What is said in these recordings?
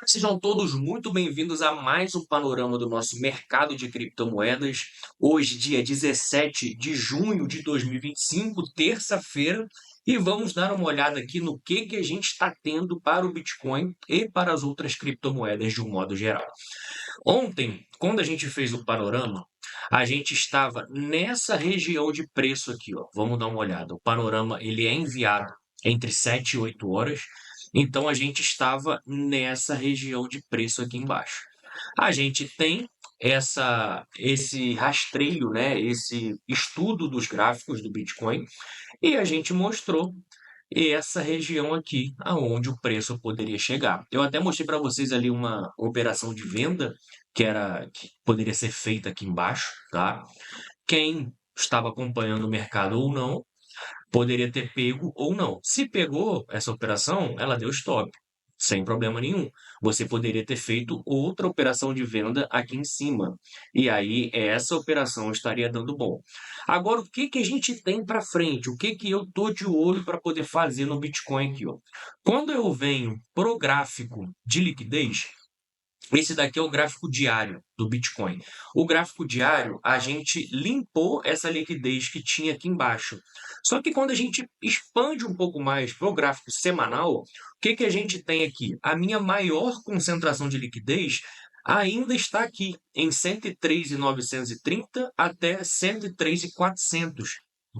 Sejam todos muito bem-vindos a mais um panorama do nosso mercado de criptomoedas. Hoje, dia 17 de junho de 2025, terça-feira, e vamos dar uma olhada aqui no que a gente está tendo para o Bitcoin e para as outras criptomoedas de um modo geral. Ontem, quando a gente fez o panorama, a gente estava nessa região de preço aqui, ó. Vamos dar uma olhada. O panorama ele é enviado entre 7 e 8 horas, então a gente estava nessa região de preço aqui embaixo. A gente tem esse rastreio, né, esse estudo dos gráficos do Bitcoin, e a gente mostrou essa região aqui, aonde o preço poderia chegar. Eu até mostrei para vocês ali uma operação de venda que poderia ser feita aqui embaixo, tá? Quem estava acompanhando o mercado ou não, poderia ter pego ou não. Se pegou essa operação, ela deu stop, sem problema nenhum. Você poderia ter feito outra operação de venda aqui em cima. E aí, essa operação estaria dando bom. Agora, o que a gente tem para frente? O que eu tô de olho para poder fazer no Bitcoin aqui, ó? Quando eu venho pro gráfico de liquidez, esse daqui é o gráfico diário do Bitcoin. O gráfico diário, a gente limpou essa liquidez que tinha aqui embaixo. Só que quando a gente expande um pouco mais para o gráfico semanal, o que a gente tem aqui? A minha maior concentração de liquidez ainda está aqui, em 103.930 até 103.400,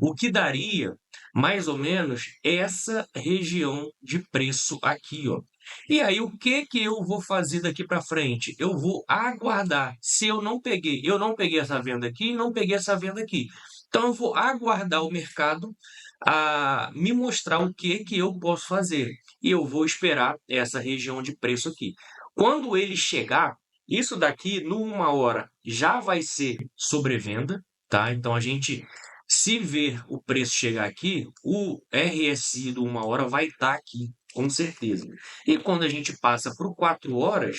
o que daria mais ou menos essa região de preço aqui, ó. E aí, o que eu vou fazer daqui para frente? Eu vou aguardar. Se eu não peguei essa venda aqui, não peguei essa venda aqui. Então, eu vou aguardar o mercado a me mostrar o que eu posso fazer. E eu vou esperar essa região de preço aqui. Quando ele chegar, isso daqui, numa hora, já vai ser sobrevenda, tá? Então, se ver o preço chegar aqui, o RSI do uma hora vai estar aqui, com certeza. E quando a gente passa para o 4 horas,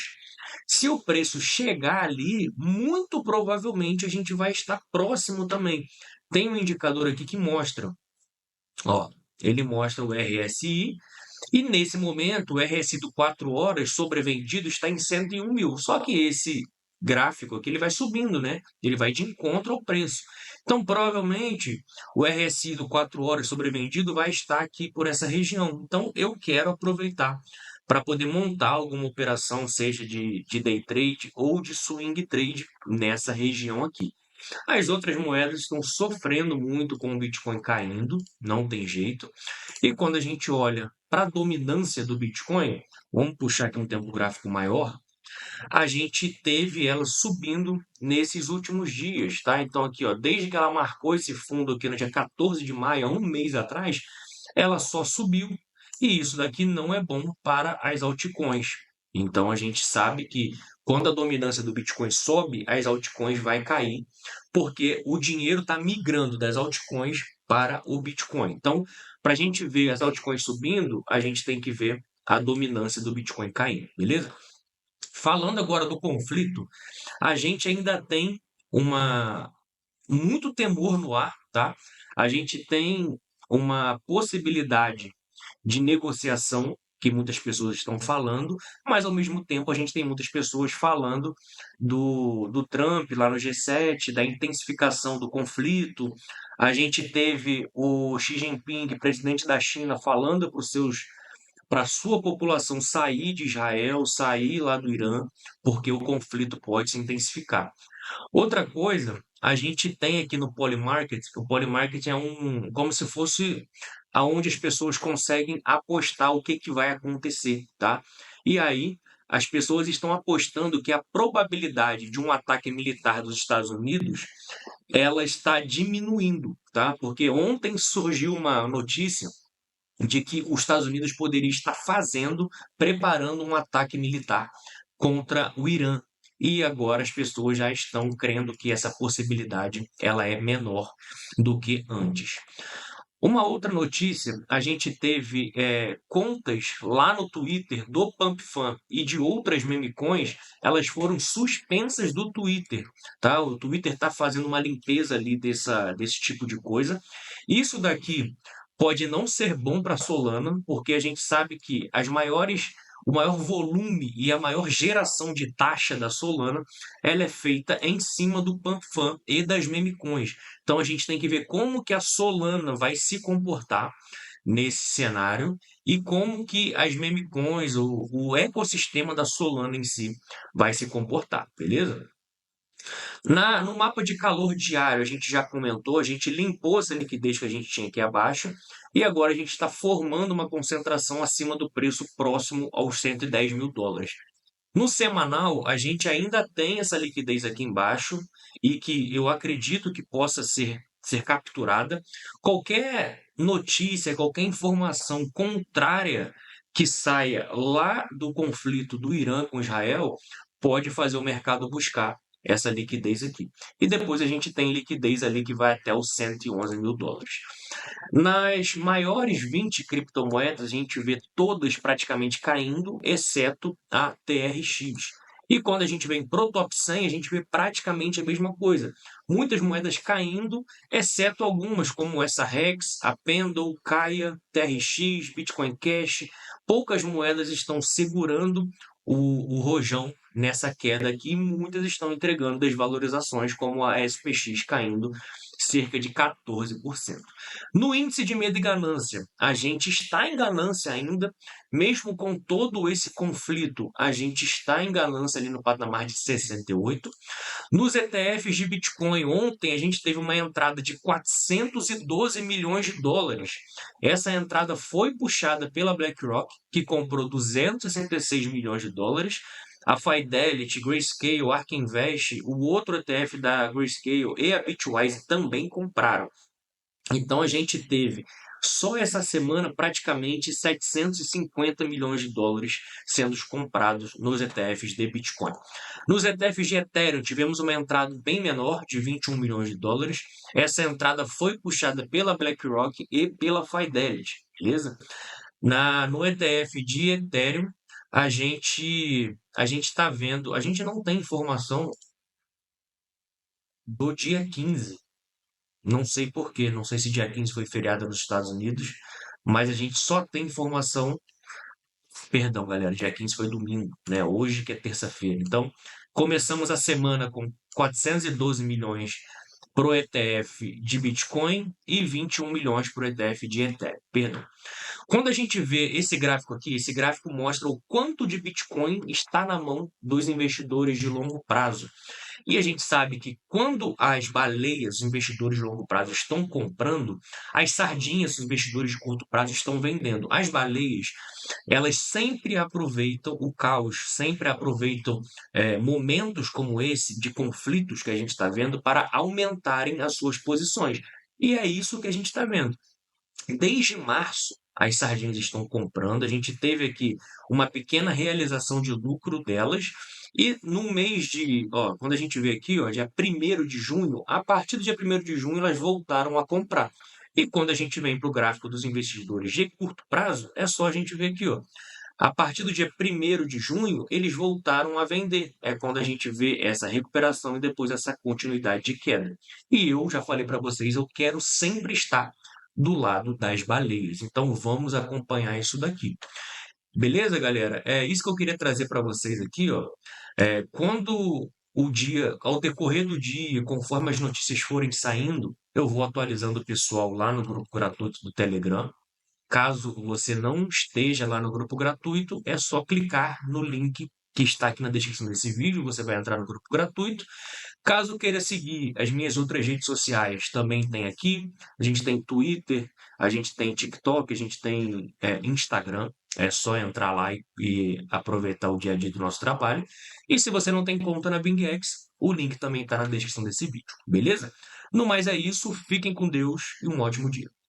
se o preço chegar ali, muito provavelmente a gente vai estar próximo também. Tem um indicador aqui que mostra, ó, ele mostra o RSI, e nesse momento o RSI do 4 horas sobrevendido está em 101 mil. Só que esse gráfico aqui ele vai subindo, né? Ele vai de encontro ao preço. Então, provavelmente, o RSI do 4 horas sobrevendido vai estar aqui por essa região. Então, eu quero aproveitar para poder montar alguma operação, seja de day trade ou de swing trade nessa região aqui. As outras moedas estão sofrendo muito com o Bitcoin caindo, não tem jeito. E quando a gente olha para a dominância do Bitcoin, vamos puxar aqui um tempo gráfico maior, a gente teve ela subindo nesses últimos dias, tá? Então aqui, ó, desde que ela marcou esse fundo aqui no dia 14 de maio, há um mês atrás, ela só subiu. E isso daqui não é bom para as altcoins. Então a gente sabe que quando a dominância do Bitcoin sobe, as altcoins vai cair, porque o dinheiro está migrando das altcoins para o Bitcoin. Então, para a gente ver as altcoins subindo, a gente tem que ver a dominância do Bitcoin caindo, beleza? Falando agora do conflito, a gente ainda tem uma muito temor no ar, tá? A gente tem uma possibilidade de negociação que muitas pessoas estão falando, mas ao mesmo tempo a gente tem muitas pessoas falando do Trump lá no G7, da intensificação do conflito. A gente teve o Xi Jinping, presidente da China, falando para a sua população sair de Israel, sair lá do Irã, porque o conflito pode se intensificar. Outra coisa, a gente tem aqui no Polymarket, que o Polymarket é como se fosse aonde as pessoas conseguem apostar o que vai acontecer, tá? E aí, as pessoas estão apostando que a probabilidade de um ataque militar dos Estados Unidos, ela está diminuindo, tá? Porque ontem surgiu uma notícia de que os Estados Unidos poderia estar preparando um ataque militar contra o Irã. E agora as pessoas já estão crendo que essa possibilidade ela é menor do que antes. Uma outra notícia, a gente teve contas lá no Twitter do PumpFan e de outras memecoins, elas foram suspensas do Twitter, tá? O Twitter está fazendo uma limpeza ali desse tipo de coisa. Isso daqui pode não ser bom para a Solana, porque a gente sabe que o maior volume e a maior geração de taxa da Solana, ela é feita em cima do PanFan e das meme coins. Então a gente tem que ver como que a Solana vai se comportar nesse cenário e como que as meme coins, o ecossistema da Solana em si vai se comportar, beleza? No mapa de calor diário, a gente já comentou, a gente limpou essa liquidez que a gente tinha aqui abaixo e agora a gente está formando uma concentração acima do preço próximo aos 110 mil dólares. No semanal, a gente ainda tem essa liquidez aqui embaixo e que eu acredito que possa ser capturada. Qualquer notícia, qualquer informação contrária que saia lá do conflito do Irã com Israel pode fazer o mercado buscar essa liquidez aqui. E depois a gente tem liquidez ali que vai até os 111 mil dólares. Nas maiores 20 criptomoedas, a gente vê todas praticamente caindo, exceto a TRX. E quando a gente vem para o top 100, a gente vê praticamente a mesma coisa. Muitas moedas caindo, exceto algumas, como essa Rex, a Pendle, Kaya, TRX, Bitcoin Cash. Poucas moedas estão segurando o rojão nessa queda aqui, e muitas estão entregando desvalorizações, como a SPX caindo cerca de 14%. No índice de medo e ganância, a gente está em ganância ainda, mesmo com todo esse conflito, a gente está em ganância ali no patamar de 68. Nos ETFs de Bitcoin, ontem a gente teve uma entrada de 412 milhões de dólares. Essa entrada foi puxada pela BlackRock, que comprou 266 milhões de dólares. A Fidelity, Grayscale, Ark Invest, o outro ETF da Grayscale e a Bitwise também compraram. Então a gente teve só essa semana praticamente 750 milhões de dólares sendo comprados nos ETFs de Bitcoin. Nos ETFs de Ethereum tivemos uma entrada bem menor, de 21 milhões de dólares. Essa entrada foi puxada pela BlackRock e pela Fidelity, beleza? No ETF de Ethereum, a gente está vendo, a gente não tem informação do dia 15. Não sei por quê, não sei se dia 15 foi feriado nos Estados Unidos, mas a gente só tem informação. Perdão, galera, dia 15 foi domingo, né? Hoje que é terça-feira. Então, começamos a semana com 412 milhões para o ETF de Bitcoin e 21 milhões para o ETF de Ethereum. Perdão. Quando a gente vê esse gráfico aqui, esse gráfico mostra o quanto de Bitcoin está na mão dos investidores de longo prazo. E a gente sabe que quando as baleias, os investidores de longo prazo, estão comprando, as sardinhas, os investidores de curto prazo, estão vendendo. As baleias, elas sempre aproveitam o caos, sempre aproveitam momentos como esse, de conflitos que a gente está vendo, para aumentarem as suas posições. E é isso que a gente está vendo. Desde março, as sardinhas estão comprando. A gente teve aqui uma pequena realização de lucro delas. E no mês de, quando a gente vê aqui, dia 1º de junho, a partir do dia 1º de junho, elas voltaram a comprar. E quando a gente vem para o gráfico dos investidores de curto prazo, é só a gente ver aqui, a partir do dia 1º de junho, eles voltaram a vender. É quando a gente vê essa recuperação e depois essa continuidade de queda. E eu já falei para vocês, eu quero sempre estar do lado das baleias. Então vamos acompanhar isso daqui. Beleza, galera? É isso que eu queria trazer para vocês aqui, ó. Quando o dia, ao decorrer do dia, conforme as notícias forem saindo, eu vou atualizando o pessoal lá no grupo gratuito do Telegram. Caso você não esteja lá no grupo gratuito, é só clicar no link que está aqui na descrição desse vídeo, você vai entrar no grupo gratuito. Caso queira seguir as minhas outras redes sociais, também tem aqui. A gente tem Twitter, a gente tem TikTok, a gente tem Instagram. É só entrar lá e aproveitar o dia a dia do nosso trabalho. E se você não tem conta na BingX, o link também está na descrição desse vídeo, beleza? No mais é isso, fiquem com Deus e um ótimo dia.